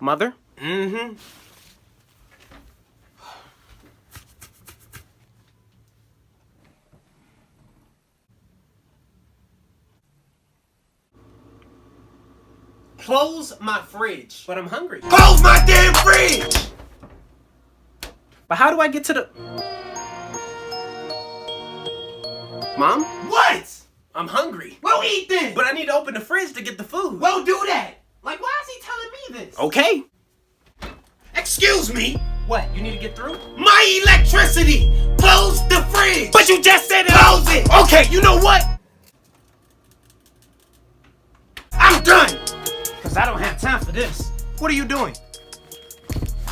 Mother? Mm-hmm. Close my fridge. But I'm hungry. Close my damn fridge! But how do I get to the... Mom? What? I'm hungry. Well, eat then. But I need to open the fridge to get the food. Well, do that. Like, why is he telling me this? Okay. Excuse me. What, you need to get through? My electricity. Close the fridge. But you just said it. Close it. Okay, you know what? I'm done. Because I don't have time for this. What are you doing?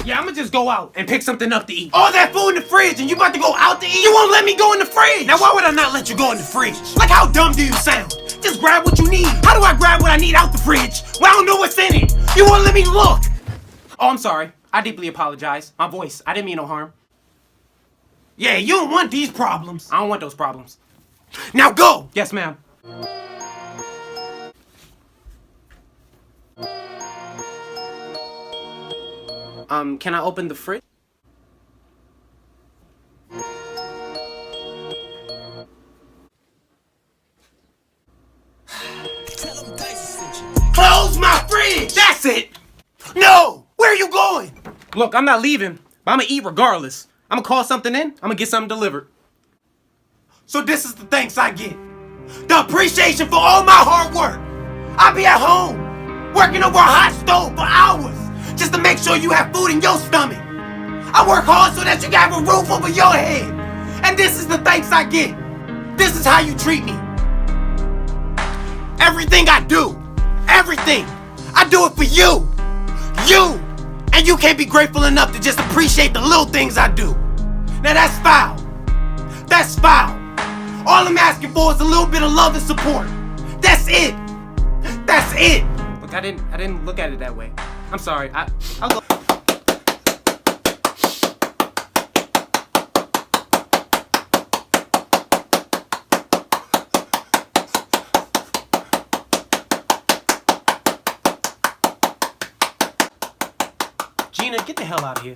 Yeah, I'm gonna just go out and pick something up to eat. All that food in the fridge and you about to go out to eat? You won't let me go in the fridge. Now, why would I not let you go in the fridge? Like, how dumb do you sound? Just grab what you need. How do I grab what I need out the fridge when I don't know what's in it? You won't let me look. Oh, I'm sorry. I deeply apologize. My voice. I didn't mean no harm. Yeah, you don't want these problems. I don't want those problems. Now go. Yes, ma'am. Can I open the fridge? Close my fridge. That's it. No. Where are you going? Look, I'm not leaving, but I'm gonna eat regardless. I'm gonna call something in. I'm gonna get something delivered. So this is the thanks I get. The appreciation for all my hard work. I be at home, working over a hot stove for hours, just to make sure you have food in your stomach. I work hard so that you can have a roof over your head. And this is the thanks I get. This is how you treat me. Everything I do, everything, I do it for you. You. And you can't be grateful enough to just appreciate the little things I do. Now that's foul. That's foul. All I'm asking for is a little bit of love and support. That's it. That's it. Look, I didn't look at it that way. I'm sorry. I'll go. Gina, get the hell out of here.